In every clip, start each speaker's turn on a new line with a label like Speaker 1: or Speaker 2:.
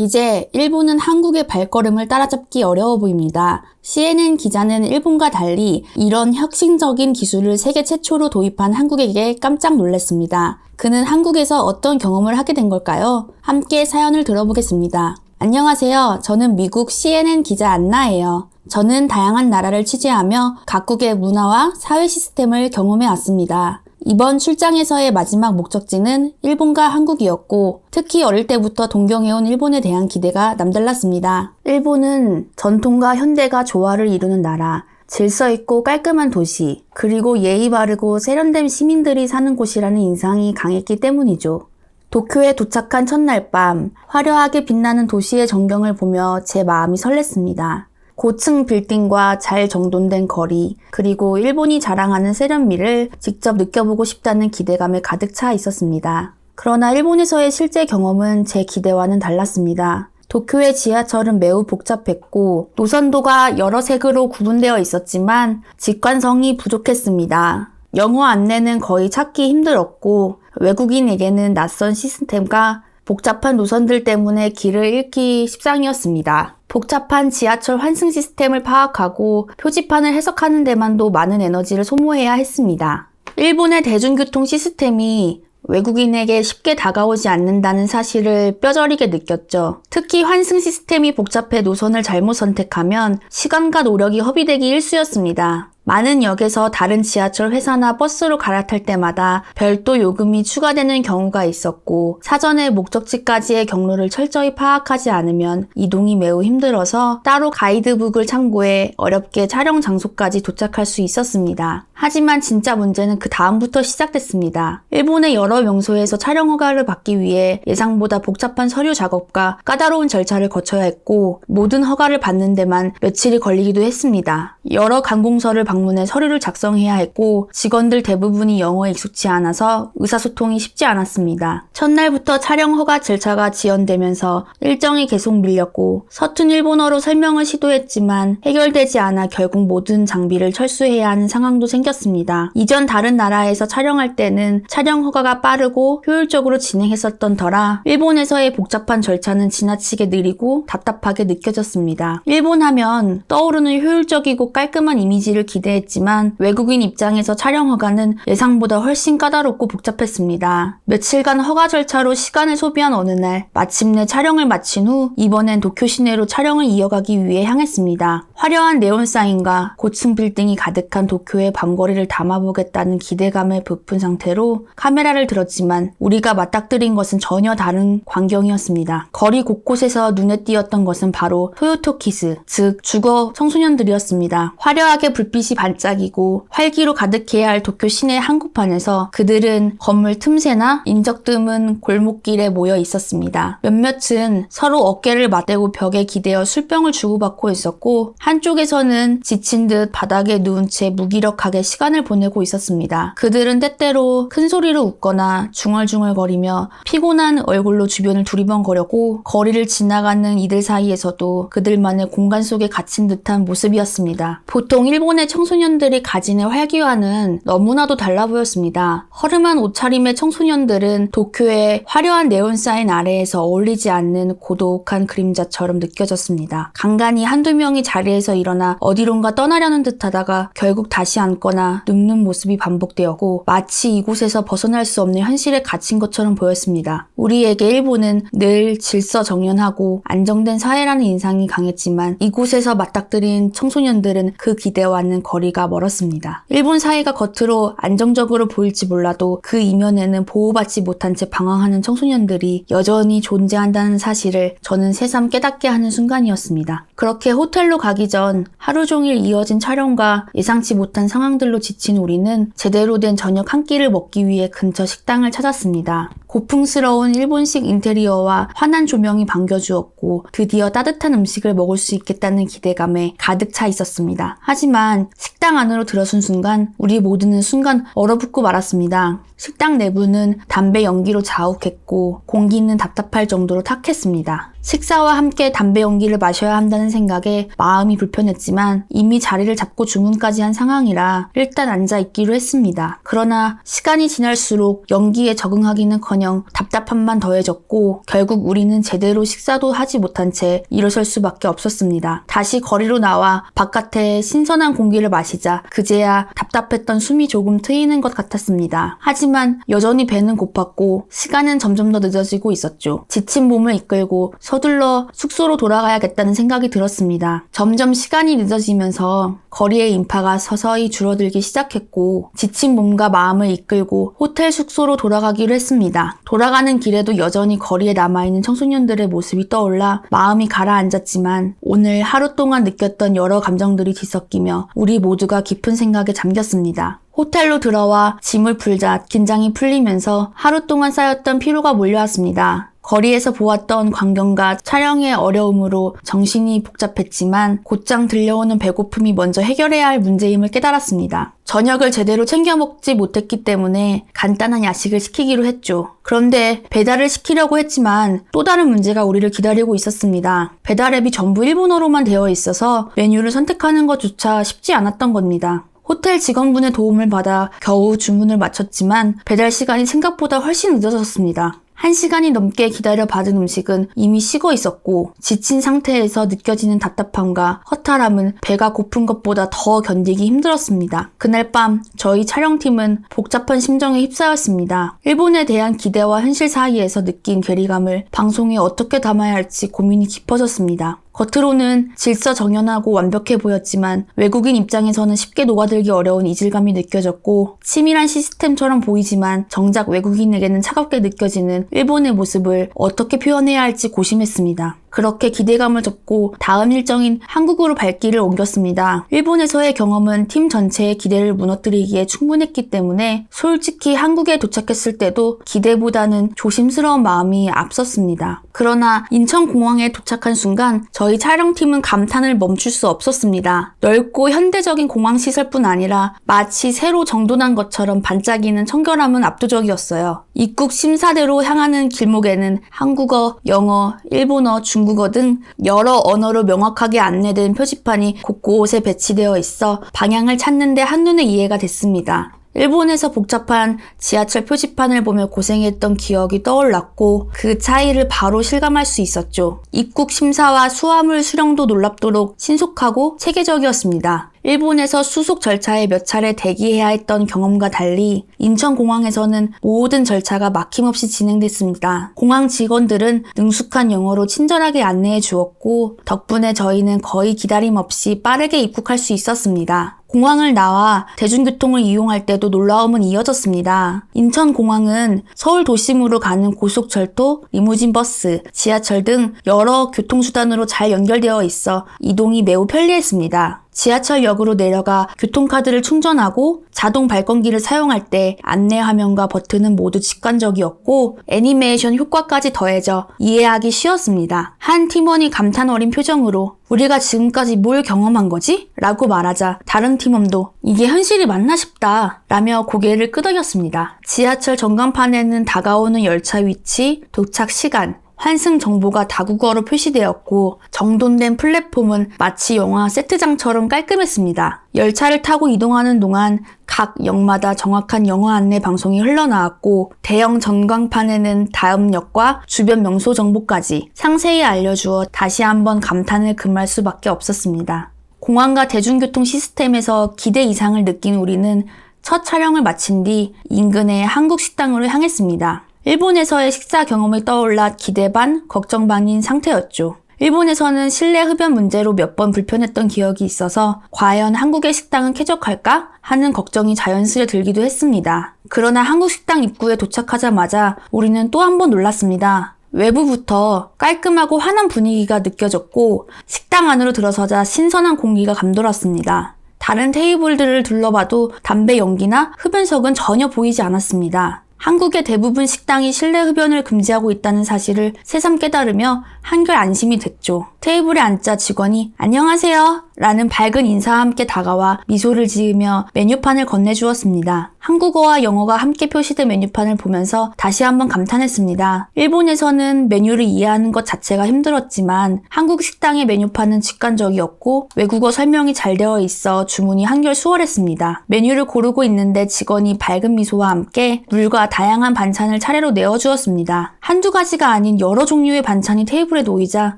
Speaker 1: 이제 일본은 한국의 발걸음을 따라잡기 어려워 보입니다. CNN 기자는 일본과 달리 이런 혁신적인 기술을 세계 최초로 도입한 한국에게 깜짝 놀랐습니다. 그는 한국에서 어떤 경험을 하게 된 걸까요? 함께 사연을 들어보겠습니다. 안녕하세요. 저는 미국 CNN 기자 안나예요. 저는 다양한 나라를 취재하며 각국의 문화와 사회 시스템을 경험해 왔습니다. 이번 출장에서의 마지막 목적지는 일본과 한국이었고, 특히 어릴 때부터 동경해온 일본에 대한 기대가 남달랐습니다. 일본은 전통과 현대가 조화를 이루는 나라, 질서 있고 깔끔한 도시, 그리고 예의 바르고 세련된 시민들이 사는 곳이라는 인상이 강했기 때문이죠. 도쿄에 도착한 첫날 밤, 화려하게 빛나는 도시의 전경을 보며 제 마음이 설렜습니다. 고층 빌딩과 잘 정돈된 거리, 그리고 일본이 자랑하는 세련미를 직접 느껴보고 싶다는 기대감에 가득 차 있었습니다. 그러나 일본에서의 실제 경험은 제 기대와는 달랐습니다. 도쿄의 지하철은 매우 복잡했고 노선도가 여러 색으로 구분되어 있었지만 직관성이 부족했습니다. 영어 안내는 거의 찾기 힘들었고 외국인에게는 낯선 시스템과 복잡한 노선들 때문에 길을 잃기 십상이었습니다. 복잡한 지하철 환승 시스템을 파악하고 표지판을 해석하는 데만도 많은 에너지를 소모해야 했습니다. 일본의 대중교통 시스템이 외국인에게 쉽게 다가오지 않는다는 사실을 뼈저리게 느꼈죠. 특히 환승 시스템이 복잡해 노선을 잘못 선택하면 시간과 노력이 허비되기 일쑤였습니다. 많은 역에서 다른 지하철 회사나 버스로 갈아탈 때마다 별도 요금이 추가되는 경우가 있었고 사전에 목적지까지의 경로를 철저히 파악하지 않으면 이동이 매우 힘들어서 따로 가이드북을 참고해 어렵게 촬영 장소까지 도착할 수 있었습니다. 하지만 진짜 문제는 그 다음부터 시작됐습니다. 일본의 여러 명소에서 촬영 허가를 받기 위해 예상보다 복잡한 서류 작업과 까다로운 절차를 거쳐야 했고 모든 허가를 받는 데만 며칠이 걸리기도 했습니다. 여러 관공서를 방문해 서류를 작성해야 했고 직원들 대부분이 영어에 익숙치 않아서 의사소통이 쉽지 않았습니다. 첫날부터 촬영 허가 절차가 지연되면서 일정이 계속 밀렸고 서툰 일본어로 설명을 시도했지만 해결되지 않아 결국 모든 장비를 철수해야 하는 상황도 생겼습니다. 이전 다른 나라에서 촬영할 때는 촬영 허가가 빠르고 효율적으로 진행했었던 터라 일본에서의 복잡한 절차는 지나치게 느리고 답답하게 느껴졌습니다. 일본 하면 떠오르는 효율적이고 깔끔한 이미지를 기대했지만 외국인 입장에서 촬영 허가는 예상보다 훨씬 까다롭고 복잡했습니다. 며칠간 허가 절차로 시간을 소비한 어느 날 마침내 촬영을 마친 후 이번엔 도쿄 시내로 촬영을 이어가기 위해 향했습니다. 화려한 네온사인과 고층 빌딩이 가득한 도쿄의 밤거리를 담아보겠다는 기대감에 부푼 상태로 카메라를 들었지만 우리가 맞닥뜨린 것은 전혀 다른 광경이었습니다. 거리 곳곳에서 눈에 띄었던 것은 바로 토요토키스, 즉 주거 청소년들이었습니다. 화려하게 불빛이 반짝이고 활기로 가득해야 할 도쿄 시내 한복판에서 그들은 건물 틈새나 인적 드문 골목길에 모여 있었습니다. 몇몇은 서로 어깨를 맞대고 벽에 기대어 술병을 주고받고 있었고 한쪽에서는 지친 듯 바닥에 누운 채 무기력하게 시간을 보내고 있었습니다. 그들은 때때로 큰 소리로 웃거나 중얼중얼거리며 피곤한 얼굴로 주변을 두리번거렸고 거리를 지나가는 이들 사이에서도 그들만의 공간 속에 갇힌 듯한 모습이었습니다. 보통 일본의 청소년들이 가지는 활기와는 너무나도 달라 보였습니다. 허름한 옷차림의 청소년들은 도쿄의 화려한 네온사인 아래에서 어울리지 않는 고독한 그림자처럼 느껴졌습니다. 간간히 한두 명이 자리에서 일어나 어디론가 떠나려는 듯하다가 결국 다시 앉거나 눕는 모습이 반복되었고 마치 이곳에서 벗어날 수 없는 현실에 갇힌 것처럼 보였습니다. 우리에게 일본은 늘 질서정연하고 안정된 사회라는 인상이 강했지만 이곳에서 맞닥뜨린 청소년들은 그 기대와는 거리가 멀었습니다. 일본 사회가 겉으로 안정적으로 보일지 몰라도 그 이면에는 보호받지 못한 채 방황하는 청소년들이 여전히 존재한다는 사실을 저는 새삼 깨닫게 하는 순간이었습니다. 그렇게 호텔로 가기 전 하루 종일 이어진 촬영과 예상치 못한 상황들로 지친 우리는 제대로 된 저녁 한 끼를 먹기 위해 근처 식당을 찾았습니다. 고풍스러운 일본식 인테리어와 환한 조명이 반겨주었고 드디어 따뜻한 음식을 먹을 수 있겠다는 기대감에 가득 차 있었습니다. 하지만 식당 안으로 들어선 순간 우리 모두는 순간 얼어붙고 말았습니다. 식당 내부는 담배 연기로 자욱했고 공기는 답답할 정도로 탁했습니다. 식사와 함께 담배 연기를 마셔야 한다는 생각에 마음이 불편했지만 이미 자리를 잡고 주문까지 한 상황이라 일단 앉아있기로 했습니다. 그러나 시간이 지날수록 연기에 적응하기는커녕 일은커녕 답답함만 더해졌고 결국 우리는 제대로 식사도 하지 못한 채 일어설 수밖에 없었습니다. 다시 거리로 나와 바깥에 신선한 공기를 마시자 그제야 답답했던 숨이 조금 트이는 것 같았습니다. 하지만 여전히 배는 고팠고 시간은 점점 더 늦어지고 있었죠. 지친 몸을 이끌고 서둘러 숙소로 돌아가야겠다는 생각이 들었습니다. 점점 시간이 늦어지면서 거리의 인파가 서서히 줄어들기 시작했고 지친 몸과 마음을 이끌고 호텔 숙소로 돌아가기로 했습니다. 돌아가는 길에도 여전히 거리에 남아있는 청소년들의 모습이 떠올라 마음이 가라앉았지만 오늘 하루 동안 느꼈던 여러 감정들이 뒤섞이며 우리 모두가 깊은 생각에 잠겼습니다. 호텔로 들어와 짐을 풀자 긴장이 풀리면서 하루 동안 쌓였던 피로가 몰려왔습니다. 거리에서 보았던 광경과 촬영의 어려움으로 정신이 복잡했지만 곧장 들려오는 배고픔이 먼저 해결해야 할 문제임을 깨달았습니다. 저녁을 제대로 챙겨 먹지 못했기 때문에 간단한 야식을 시키기로 했죠. 그런데 배달을 시키려고 했지만 또 다른 문제가 우리를 기다리고 있었습니다. 배달 앱이 전부 일본어로만 되어 있어서 메뉴를 선택하는 것조차 쉽지 않았던 겁니다. 호텔 직원분의 도움을 받아 겨우 주문을 마쳤지만 배달 시간이 생각보다 훨씬 늦어졌습니다. 1시간이 넘게 기다려 받은 음식은 이미 식어 있었고 지친 상태에서 느껴지는 답답함과 허탈함은 배가 고픈 것보다 더 견디기 힘들었습니다. 그날 밤 저희 촬영팀은 복잡한 심정에 휩싸였습니다. 일본에 대한 기대와 현실 사이에서 느낀 괴리감을 방송에 어떻게 담아야 할지 고민이 깊어졌습니다. 겉으로는 질서정연하고 완벽해 보였지만 외국인 입장에서는 쉽게 녹아들기 어려운 이질감이 느껴졌고 치밀한 시스템처럼 보이지만 정작 외국인에게는 차갑게 느껴지는 일본의 모습을 어떻게 표현해야 할지 고심했습니다. 그렇게 기대감을 접고 다음 일정인 한국으로 발길을 옮겼습니다. 일본에서의 경험은 팀 전체의 기대를 무너뜨리기에 충분했기 때문에 솔직히 한국에 도착했을 때도 기대보다는 조심스러운 마음이 앞섰습니다. 그러나 인천공항에 도착한 순간 저희 촬영팀은 감탄을 멈출 수 없었습니다. 넓고 현대적인 공항시설뿐 아니라 마치 새로 정돈한 것처럼 반짝이는 청결함은 압도적이었어요. 입국 심사대로 향하는 길목에는 한국어, 영어, 일본어, 중국어 등 여러 언어로 명확하게 안내된 표지판이 곳곳에 배치되어 있어 방향을 찾는 데 한눈에 이해가 됐습니다. 일본에서 복잡한 지하철 표지판을 보며 고생했던 기억이 떠올랐고 그 차이를 바로 실감할 수 있었죠. 입국 심사와 수화물 수령도 놀랍도록 신속하고 체계적이었습니다. 일본에서 수속 절차에 몇 차례 대기해야 했던 경험과 달리 인천공항에서는 모든 절차가 막힘없이 진행됐습니다. 공항 직원들은 능숙한 영어로 친절하게 안내해 주었고 덕분에 저희는 거의 기다림 없이 빠르게 입국할 수 있었습니다. 공항을 나와 대중교통을 이용할 때도 놀라움은 이어졌습니다. 인천공항은 서울 도심으로 가는 고속철도, 리무진 버스, 지하철 등 여러 교통수단으로 잘 연결되어 있어 이동이 매우 편리했습니다. 지하철역으로 내려가 교통카드를 충전하고 자동 발권기를 사용할 때 안내 화면과 버튼은 모두 직관적이었고 애니메이션 효과까지 더해져 이해하기 쉬웠습니다. 한 팀원이 감탄 어린 표정으로 우리가 지금까지 뭘 경험한 거지? 라고 말하자 다른 팀원도 이게 현실이 맞나 싶다 라며 고개를 끄덕였습니다. 지하철 전광판에는 다가오는 열차 위치, 도착 시간, 환승 정보가 다국어로 표시되었고 정돈된 플랫폼은 마치 영화 세트장처럼 깔끔했습니다. 열차를 타고 이동하는 동안 각 역마다 정확한 영어 안내 방송이 흘러나왔고 대형 전광판에는 다음 역과 주변 명소 정보까지 상세히 알려주어 다시 한번 감탄을 금할 수밖에 없었습니다. 공항과 대중교통 시스템에서 기대 이상을 느낀 우리는 첫 촬영을 마친 뒤 인근의 한국 식당으로 향했습니다. 일본에서의 식사 경험이 떠올라 기대 반, 걱정 반인 상태였죠. 일본에서는 실내 흡연 문제로 몇 번 불편했던 기억이 있어서 과연 한국의 식당은 쾌적할까 하는 걱정이 자연스레 들기도 했습니다. 그러나 한국 식당 입구에 도착하자마자 우리는 또 한 번 놀랐습니다. 외부부터 깔끔하고 환한 분위기가 느껴졌고 식당 안으로 들어서자 신선한 공기가 감돌았습니다. 다른 테이블들을 둘러봐도 담배 연기나 흡연석은 전혀 보이지 않았습니다. 한국의 대부분 식당이 실내 흡연을 금지하고 있다는 사실을 새삼 깨달으며 한결 안심이 됐죠. 테이블에 앉자 직원이 안녕하세요 라는 밝은 인사와 함께 다가와 미소를 지으며 메뉴판을 건네주었습니다. 한국어와 영어가 함께 표시된 메뉴판을 보면서 다시 한번 감탄했습니다. 일본에서는 메뉴를 이해하는 것 자체가 힘들었지만 한국 식당의 메뉴판은 직관적이었고 외국어 설명이 잘 되어 있어 주문이 한결 수월했습니다. 메뉴를 고르고 있는데 직원이 밝은 미소와 함께 물과 다양한 반찬을 차례로 내어주었습니다. 한두 가지가 아닌 여러 종류의 반찬이 테이블에 놓이자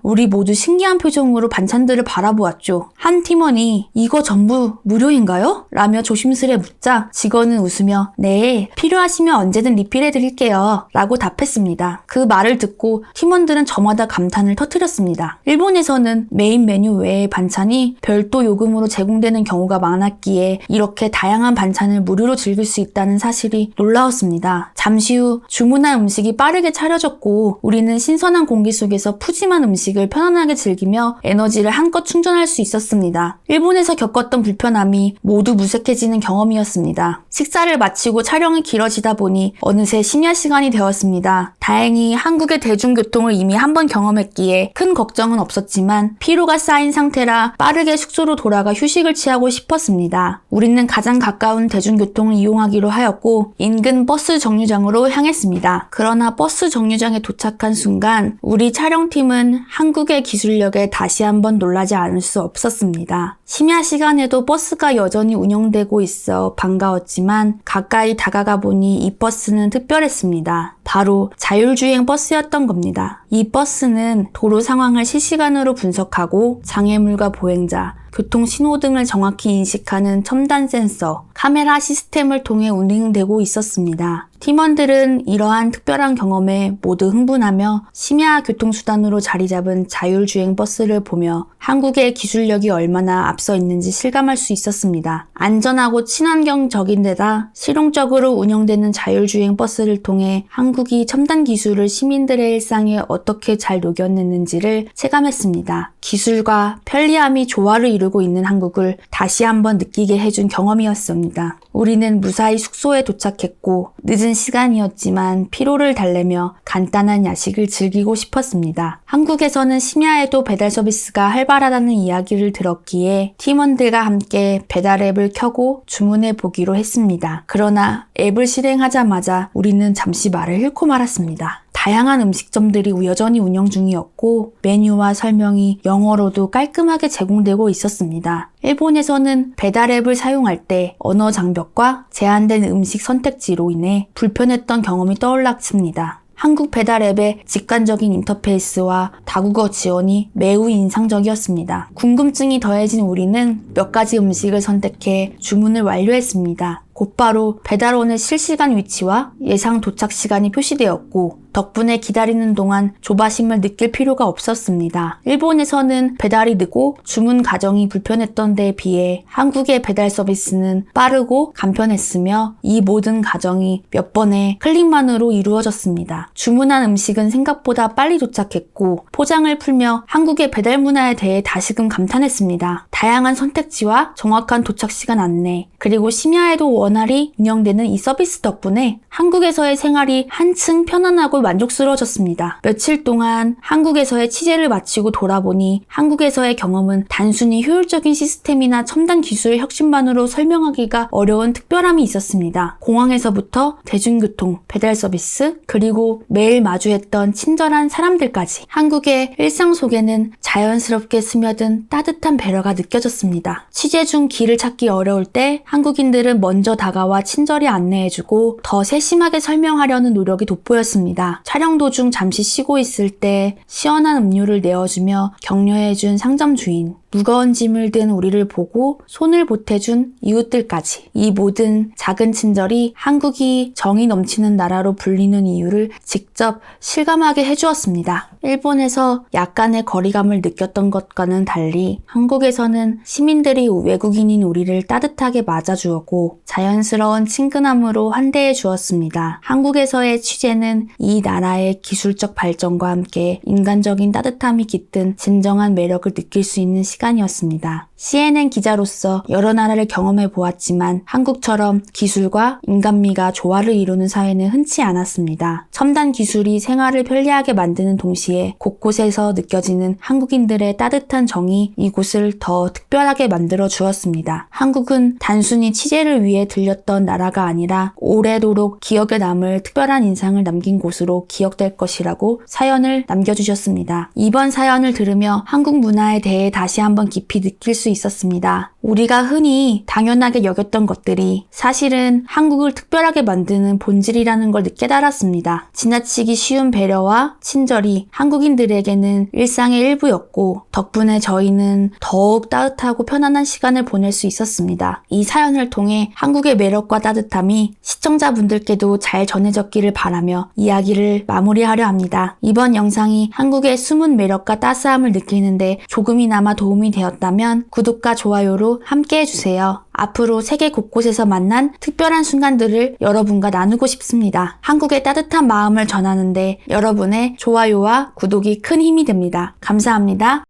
Speaker 1: 우리 모두 신기한 표정으로 반찬들을 바라보았죠. 한 팀원이 이거 전부 무료인가요? 라며 조심스레 묻자 직원은 웃으며 네, 필요하시면 언제든 리필해드릴게요 라고 답했습니다. 그 말을 듣고 팀원들은 저마다 감탄을 터뜨렸습니다. 일본에서는 메인 메뉴 외의 반찬이 별도 요금으로 제공되는 경우가 많았기에 이렇게 다양한 반찬을 무료로 즐길 수 있다는 사실이 놀라웠습니다. 잠시 후 주문한 음식이 빠르게 차려졌고 우리는 신선한 공기 속에서 푸짐한 음식을 편안하게 즐기며 에너지를 한껏 충전할 수 있었습니다. 일본에서 겪었던 불편함이 모두 무색해지는 경험이었습니다. 식사를 마치고 촬영이 길어지다 보니 어느새 심야 시간이 되었습니다. 다행히 한국의 대중교통을 이미 한 번 경험했기에 큰 걱정은 없었지만 피로가 쌓인 상태라 빠르게 숙소로 돌아가 휴식을 취하고 싶었습니다. 우리는 가장 가까운 대중교통을 이용하기로 하였고 인근 버스 정류장으로 향했습니다. 그러나 버스 정류장에 도착한 순간 우리 촬영팀은 한국의 기술력에 다시 한번 놀라지 않을 수 없었습니다. 심야 시간에도 버스가 여전히 운영되고 있어 반가웠지만 가까이 다가가 보니 이 버스는 특별했습니다. 바로 자율주행 버스였던 겁니다. 이 버스는 도로 상황을 실시간으로 분석하고 장애물과 보행자, 교통 신호등을 정확히 인식하는 첨단 센서, 카메라 시스템을 통해 운행되고 있었습니다. 팀원들은 이러한 특별한 경험에 모두 흥분하며 심야 교통수단으로 자리 잡은 자율주행 버스를 보며 한국의 기술력이 얼마나 앞서 있는지 실감할 수 있었습니다. 안전하고 친환경적인 데다 실용적으로 운영되는 자율주행 버스를 통해 한국이 첨단 기술을 시민들의 일상에 어떻게 잘 녹여냈는지를 체감했습니다. 기술과 편리함이 조화를 이루고 있는 한국을 다시 한번 느끼게 해준 경험이었습니다. 우리는 무사히 숙소에 도착했고 늦은 시간이었지만 피로를 달래며 간단한 야식을 즐기고 싶었습니다. 한국에서는 심야에도 배달 서비스가 활발하다는 이야기를 들었기에 팀원들과 함께 배달 앱을 켜고 주문해 보기로 했습니다. 그러나 앱을 실행하자마자 우리는 잠시 말을 잃고 말았습니다. 다양한 음식점들이 여전히 운영 중이었고 메뉴와 설명이 영어로도 깔끔하게 제공되고 있었습니다. 일본에서는 배달 앱을 사용할 때 언어 장벽과 제한된 음식 선택지로 인해 불편했던 경험이 떠올랐습니다. 한국 배달 앱의 직관적인 인터페이스와 다국어 지원이 매우 인상적이었습니다. 궁금증이 더해진 우리는 몇 가지 음식을 선택해 주문을 완료했습니다. 곧바로 배달원의 실시간 위치와 예상 도착 시간이 표시되었고 덕분에 기다리는 동안 조바심을 느낄 필요가 없었습니다. 일본에서는 배달이 늦고 주문 과정이 불편했던 데에 비해 한국의 배달 서비스는 빠르고 간편했으며 이 모든 과정이 몇 번의 클릭만으로 이루어졌습니다. 주문한 음식은 생각보다 빨리 도착했고 포장을 풀며 한국의 배달 문화에 대해 다시금 감탄했습니다. 다양한 선택지와 정확한 도착 시간 안내, 그리고 심야에도 원활히 운영되는 이 서비스 덕분에 한국에서의 생활이 한층 편안하고 만족스러워졌습니다. 며칠 동안 한국에서의 취재를 마치고 돌아보니 한국에서의 경험은 단순히 효율적인 시스템이나 첨단 기술 혁신만으로 설명하기가 어려운 특별함이 있었습니다. 공항에서부터 대중교통, 배달 서비스, 그리고 매일 마주했던 친절한 사람들까지 한국의 일상 속에는 자연스럽게 스며든 따뜻한 배려가 느껴졌습니다. 취재 중 길을 찾기 어려울 때 한국인들은 먼저 다가와 친절히 안내해주고 더 세심하게 설명하려는 노력이 돋보였습니다. 촬영 도중 잠시 쉬고 있을 때 시원한 음료를 내어주며 격려해준 상점 주인, 무거운 짐을 든 우리를 보고 손을 보태준 이웃들까지, 이 모든 작은 친절이 한국이 정이 넘치는 나라로 불리는 이유를 직접 실감하게 해주었습니다. 일본에서 약간의 거리감을 느꼈던 것과는 달리 한국에서는 시민들이 외국인인 우리를 따뜻하게 맞아주었고 자연스러운 친근함으로 환대해 주었습니다. 한국에서의 취재는 이 나라의 기술적 발전과 함께 인간적인 따뜻함이 깃든 진정한 매력을 느낄 수 있는 시간이었습니다. CNN 기자로서 여러 나라를 경험해 보았지만 한국처럼 기술과 인간미가 조화를 이루는 사회는 흔치 않았습니다. 첨단 기술이 생활을 편리하게 만드는 동시에 곳곳에서 느껴지는 한국인들의 따뜻한 정이 이곳을 더 특별하게 만들어 주었습니다. 한국은 단순히 취재를 위해 들렸던 나라가 아니라 오래도록 기억에 남을 특별한 인상을 남긴 곳으로 기억될 것이라고 사연을 남겨주셨습니다. 이번 사연을 들으며 한국 문화에 대해 다시 한번 깊이 느낄 수 있었습니다. 우리가 흔히 당연하게 여겼던 것들이 사실은 한국을 특별하게 만드는 본질이라는 걸 깨달았습니다. 지나치기 쉬운 배려와 친절이 한국인들에게는 일상의 일부였고 덕분에 저희는 더욱 따뜻하고 편안한 시간을 보낼 수 있었습니다. 이 사연을 통해 한국의 매력과 따뜻함이 시청자분들께도 잘 전해졌기를 바라며 이야기를 마무리하려 합니다. 이번 영상이 한국의 숨은 매력과 따스함을 느끼는데 조금이나마 도움이 되었다면 구독과 좋아요로 함께 해주세요. 앞으로 세계 곳곳에서 만난 특별한 순간들을 여러분과 나누고 싶습니다. 한국의 따뜻한 마음을 전하는데 여러분의 좋아요와 구독이 큰 힘이 됩니다. 감사합니다.